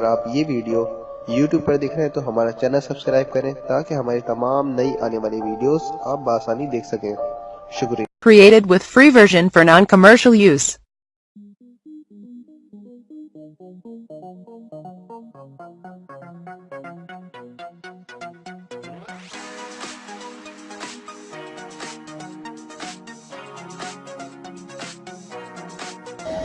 अगर आप ये वीडियो YouTube पर देख रहे हैं तो हमारा चैनल सब्सक्राइब करें ताकि हमारी तमाम नई आने वाली वीडियोस आप बासानी देख सकें। शुक्रिया। Created with free version for non-commercial use.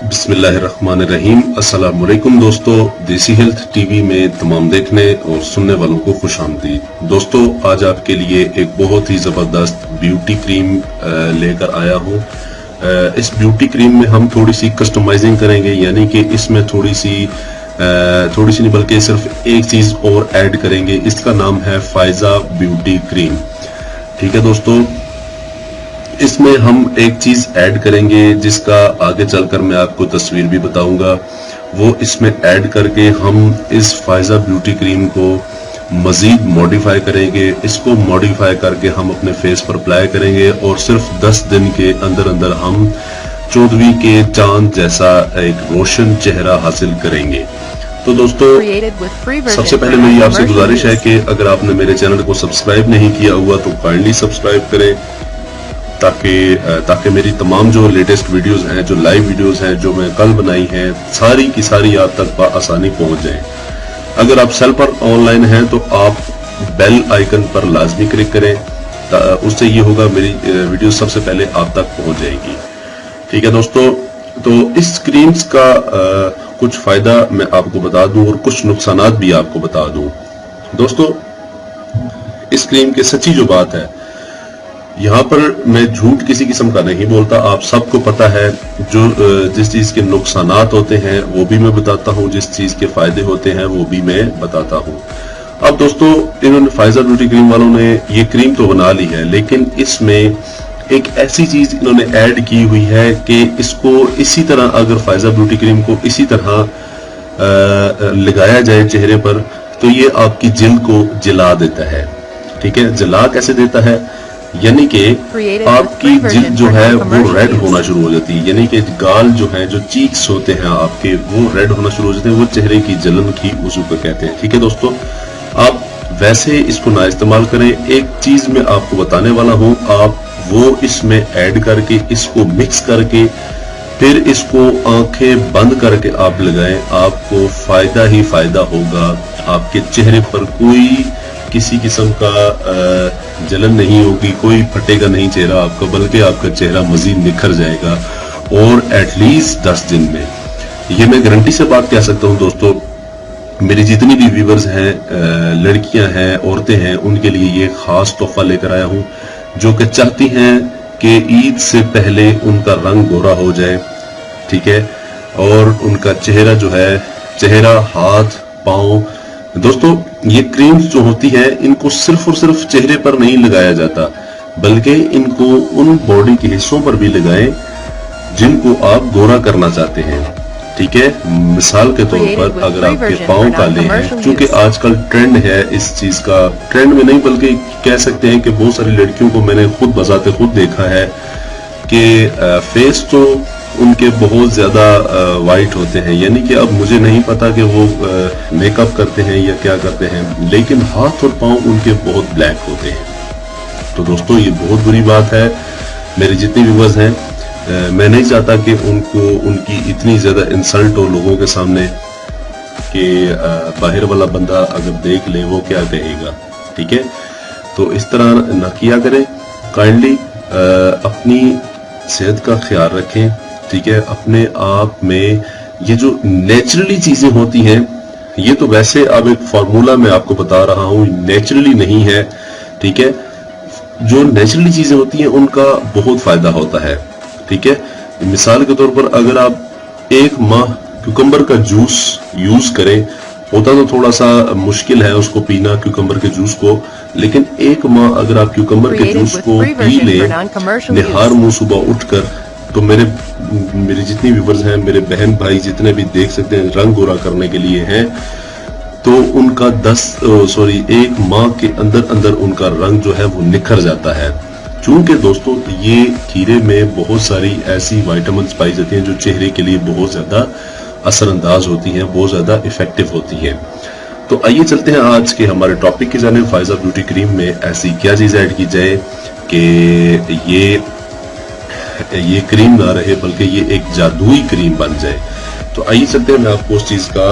बिस्मिल्लाहिर्रहमानिर्रहीम। अस्सलाम वालेकुम दोस्तों, देसी हेल्थ टीवी में तमाम देखने और सुनने वालों को खुशामदीद। दोस्तों, आज आपके लिए एक बहुत ही ज़बरदस्त ब्यूटी क्रीम लेकर आया हूँ। इस ब्यूटी क्रीम में हम थोड़ी सी कस्टमाइजिंग करेंगे, यानी कि इसमें थोड़ी सी नहीं बल्कि सिर्फ एक चीज़ और ऐड करेंगे। इसका नाम है फायजा ब्यूटी क्रीम। ठीक है दोस्तों, इसमें हम एक चीज ऐड करेंगे जिसका आगे चलकर मैं आपको तस्वीर भी बताऊंगा। वो इसमें ऐड करके हम इस फायजा ब्यूटी क्रीम को मजीद मॉडिफाई करेंगे। इसको मॉडिफाई करके हम अपने फेस पर अप्लाई करेंगे और सिर्फ 10 दिन के अंदर अंदर हम 14वीं के चांद जैसा एक रोशन चेहरा हासिल करेंगे। तो दोस्तों, सबसे पहले मेरी आपसे गुजारिश है कि अगर आपने मेरे चैनल को सब्सक्राइब नहीं किया हुआ तो काइंडली सब्सक्राइब करें ताकि मेरी तमाम जो लेटेस्ट वीडियोस हैं, जो लाइव वीडियोस हैं, जो मैं कल बनाई हैं, सारी की सारी आप तक आसानी पहुंच जाए। अगर आप सेल पर ऑनलाइन हैं तो आप बेल आइकन पर लाजमी क्लिक करें, उससे ये होगा मेरी वीडियो सबसे पहले आप तक पहुंच जाएगी। ठीक है दोस्तों, तो इस क्रीम्स का कुछ फायदा मैं आपको बता दूं और कुछ नुकसानात भी आपको बता दूं। दोस्तों, इस क्रीम की सच्ची जो बात है, यहाँ पर मैं झूठ किसी किस्म का नहीं बोलता। आप सबको पता है जो जिस चीज के नुकसानात होते हैं वो भी मैं बताता हूँ, जिस चीज के फायदे होते हैं वो भी मैं बताता हूँ। अब दोस्तों, इन्होंने फायजा ब्यूटी क्रीम वालों ने ये क्रीम तो बना ली है, लेकिन इसमें एक ऐसी चीज इन्होंने ऐड की हुई है कि इसको इसी तरह, अगर फायजा ब्यूटी क्रीम को इसी तरह लगाया जाए चेहरे पर तो ये आपकी जिल्द को जला देता है। ठीक है, जला कैसे देता है, यानी कि आपकी जिल्द जो है वो रेड होना शुरू हो जाती है, यानी कि गाल जो है, जो चीक्स होते हैं आपके, वो रेड होना शुरू हो जाते हैं। वो चेहरे की जलन की वजह को कहते हैं। ठीक है दोस्तों, आप वैसे इसको ना इस्तेमाल करें। एक चीज मैं आपको बताने वाला हूं, आप वो इसमें ऐड करके, इसको मिक्स करके, फिर इसको आंखें बंद करके आप लगाएं, आपको फायदा ही फायदा होगा। आपके चेहरे पर कोई किसी किस्म का जलन नहीं होगी, कोई फटेगा नहीं चेहरा आपका, बल्कि आपका चेहरा मजीद निखर जाएगा और एटलीस्ट 10 दिन में। ये मैं गारंटी से बात कह सकता हूँ दोस्तों। मेरी जितनी भी व्यूवर्स हैं, लड़कियां हैं, औरतें हैं, उनके लिए ये खास तोहफा लेकर आया हूँ, जो कि चाहती हैं कि ईद से पहले उनका रंग गोरा हो जाए। ठीक है, और उनका चेहरा जो है, चेहरा, हाथ, पांव। दोस्तों, ये क्रीम्स जो होती है, इनको सिर्फ और सिर्फ चेहरे पर नहीं लगाया जाता, बल्कि इनको उन बॉडी के हिस्सों पर भी लगाएं जिनको आप गोरा करना चाहते हैं। ठीक है, मिसाल के तौर पर अगर आपके पांव काले हैं, क्योंकि आजकल ट्रेंड है इस चीज का, ट्रेंड में नहीं बल्कि कह सकते हैं कि बहुत सारी लड़कियों को मैंने खुद बजाते खुद देखा है कि फेस तो उनके बहुत ज्यादा वाइट होते हैं, यानी कि अब मुझे नहीं पता कि वो मेकअप करते हैं या क्या करते हैं, लेकिन हाथ और पांव उनके बहुत ब्लैक होते हैं। तो दोस्तों, ये बहुत बुरी बात है। मेरे जितने व्यूअर्स हैं, मैं नहीं चाहता कि उनकी इतनी ज्यादा इंसल्ट हो लोगों के सामने कि बाहर वाला बंदा अगर देख ले वो क्या कहेगा। ठीक है, तो इस तरह ना किया करें। काइंडली अपनी सेहत का ख्याल रखें। ठीक है, अपने आप में ये जो नेचुरली चीजें होती हैं, ये तो वैसे अब एक फॉर्मूला मैं आपको बता रहा हूं, नेचुरली नहीं है। ठीक है, जो नेचुरली चीजें होती हैं उनका बहुत फायदा होता है। ठीक है, मिसाल के तौर पर अगर आप 1 माह क्यूकम्बर का जूस यूज करें, होता तो थोड़ा सा मुश्किल है उसको पीना, क्यूकम्बर के जूस को, लेकिन 1 माह अगर आप क्यूकम्बर के जूस को पी लें निहार मुंह सुबह उठकर, तो मेरे जितनी व्यूवर्स हैं, मेरे बहन भाई जितने भी देख सकते हैं, रंग गोरा करने के लिए हैं, तो उनका 1 माह के अंदर अंदर उनका रंग जो है वो निखर जाता है। चूंकि दोस्तों, ये खीरे में बहुत सारी ऐसी विटामिन्स पाई जाती हैं जो चेहरे के लिए बहुत ज्यादा असरअंदाज होती हैं, बहुत ज्यादा इफेक्टिव होती हैं। तो आइए चलते हैं आज के हमारे टॉपिक की जानिब। फायजा ब्यूटी क्रीम में ऐसी क्या चीज ऐड की जाए कि ये क्रीम ना रहे बल्कि ये एक जादुई क्रीम बन जाए। तो आइए चलते हैं, मैं आपको उस चीज का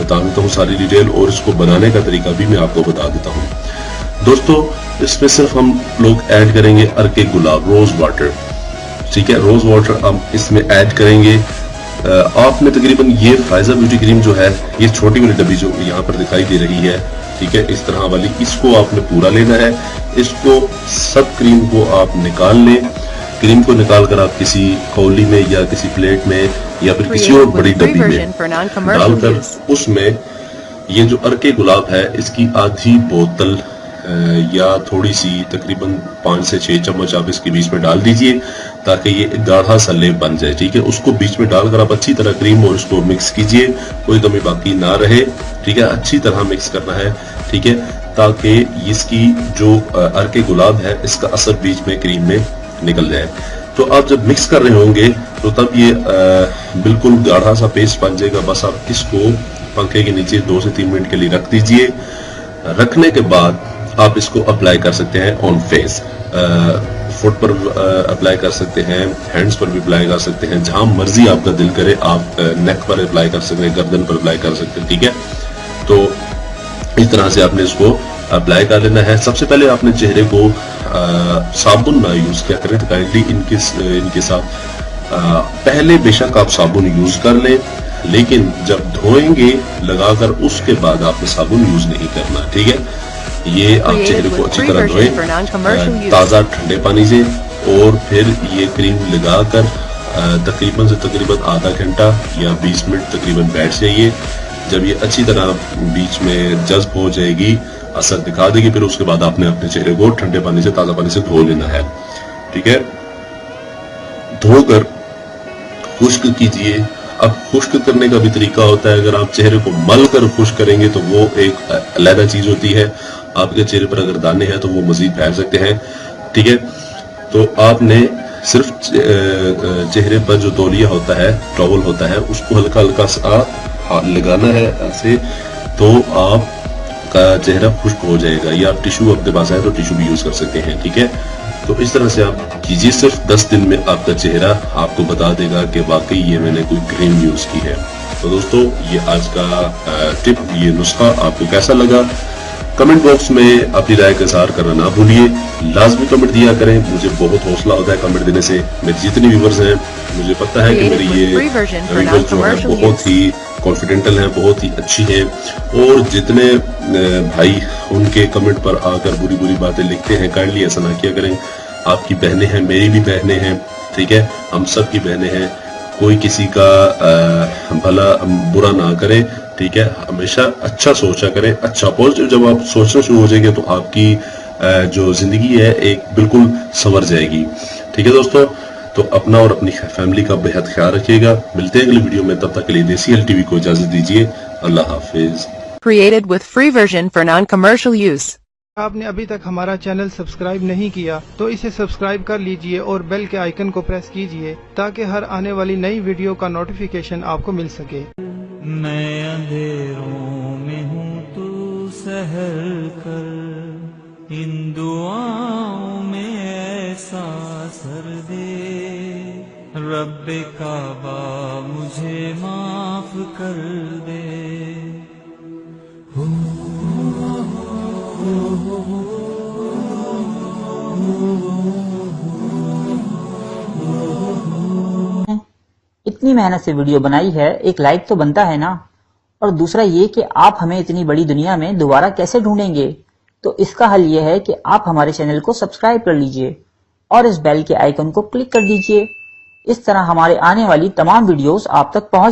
बता देता हूँ सारी डिटेल, और इसको बनाने का तरीका भी मैं आपको बता देता हूँ। दोस्तों, इसमें सिर्फ हम लोग ऐड करेंगे अर्के गुलाब, रोज वाटर। ठीक है, रोज वाटर हम इसमें ऐड करेंगे। आपने तकरीबन ये फायजा ब्यूटी क्रीम जो है, ये छोटी वाली डब्बी जो यहाँ पर दिखाई दे रही है, ठीक है, इस तरह वाली, इसको आपने पूरा लेना है। इसको सब क्रीम को आप निकाल लें। क्रीम को निकाल कर आप किसी कौली में या किसी प्लेट में या फिर किसी और बड़ी डब्बी में डालकर उसमें ये जो अर्के गुलाब है इसकी आधी बोतल या थोड़ी सी तकरीबन 5 से 6 चम्मच आप इसके बीच में डाल दीजिए, ताकि ये गाढ़ा सा लेप बन जाए। ठीक है, उसको बीच में डालकर आप अच्छी तरह क्रीम और इसको मिक्स कीजिए, कोई कमी बाकी ना रहे। ठीक है, अच्छी तरह मिक्स करना है। ठीक है, ताकि इसकी जो अर्के गुलाब है इसका असर बीच में क्रीम में निकल जाए। तो आप जब मिक्स कर रहे होंगे तो तब ये बिल्कुल गाढ़ा सा पेस्ट बन जाएगा। बस आप इसको पंखे के नीचे 2 से 3 मिनट के लिए रख दीजिए। रखने के बाद आप इसको अप्लाई कर सकते हैं ऑन फेस, फुट पर अप्लाई कर सकते हैं, हैंड्स पर भी अप्लाई कर सकते हैं, जहां मर्जी आपका दिल करे आप नेक पर अप्लाई कर सकते हैं, गर्दन पर अप्लाई कर सकते हैं। ठीक है, तो इस तरह से आपने इसको अप्लाई कर लेना है। सबसे पहले आपने चेहरे को साबुन ना यूज किया करें, तो काइंडली इनके साथ पहले बेशक आप साबुन यूज कर लें, लेकिन जब धोएंगे लगाकर उसके बाद आपने साबुन यूज नहीं करना। ठीक है, ये आप चेहरे को अच्छी तरह धोएं ताजा ठंडे पानी से, और फिर ये क्रीम लगाकर तकरीबन से तकरीबन आधा घंटा या 20 मिनट तकरीबन बैठ जाइए। जब ये अच्छी तरह बीच में जज्ब हो जाएगी, असर दिखा देगी, फिर उसके बाद आपने अपने चेहरे को ठंडे पानी से, ताजा पानी से धो लेना है। ठीक है, धोकर खुश्क कीजिए। अब खुश्क करने का भी तरीका होता है। अगर आप चेहरे को मल कर खुश्क करेंगे तो वो एक अलग चीज होती है। आपके चेहरे पर अगर दाने हैं तो वो मजीद फैल सकते हैं। ठीक है, तो आपने सिर्फ चेहरे पर जो तौलिया होता है, टॉवल होता है, उसको हल्का हल्का सा लगाना है ऐसे, तो आपका चेहरा खुश्क हो जाएगा। या आप टिश्यू अपने पास है तो टिश्यू भी यूज कर सकते हैं। ठीक है, तो इस तरह से आप कीजिए। सिर्फ 10 दिन में आपका चेहरा आपको बता देगा कि वाकई ये मैंने कोई क्रीम यूज की है। तो दोस्तों, ये आज का टिप, ये नुस्खा आपको कैसा लगा? कमेंट बॉक्स में अपनी राय का इज़हार करना ना भूलिए। लाजमी कमेंट दिया करें, मुझे बहुत हौसला होता है कमेंट देने से। मेरे जितने व्यूवर्स हैं, मुझे पता है कि मेरी ये व्यूवर्स जो है बहुत ही कॉन्फिडेंटल हैं, बहुत ही अच्छी हैं, और जितने भाई उनके कमेंट पर आकर बुरी बुरी बातें लिखते हैं, काइंडली ऐसा ना किया करें। आपकी बहनें हैं, मेरी भी बहनें हैं। ठीक है, हम सब की बहनें हैं, कोई किसी का भला बुरा ना करे। ठीक है, हमेशा अच्छा सोचा करें, अच्छा पॉजिटिव। जब आप सोचना शुरू हो जाएंगे तो आपकी जो जिंदगी है एक बिल्कुल संवर जाएगी। ठीक है दोस्तों, तो अपना और अपनी फैमिली का बेहद ख्याल रखिएगा। मिलते हैं अगली वीडियो में, तब तक के लिए देसी हेल्थ टीवी को इजाजत दीजिए। अल्लाह हाफिज। Created with free version for non-commercial use. आपने अभी तक हमारा चैनल सब्सक्राइब नहीं किया तो इसे सब्सक्राइब कर लीजिए और बेल के आइकन को प्रेस कीजिए, ताकि हर आने वाली नई वीडियो का नोटिफिकेशन आपको मिल सके। मैं अंधेरों में हूँ, तू सहर कर, इन दुआओं में ऐसा असर दे, रब्बे काबा मुझे माफ कर दे। इतनी मेहनत से वीडियो बनाई है, एक लाइक तो बनता है ना। और दूसरा ये कि आप हमें इतनी बड़ी दुनिया में दोबारा कैसे ढूंढेंगे, तो इसका हल ये है कि आप हमारे चैनल को सब्सक्राइब कर लीजिए और इस बेल के आइकन को क्लिक कर दीजिए। इस तरह हमारे आने वाली तमाम वीडियोस आप तक पहुंच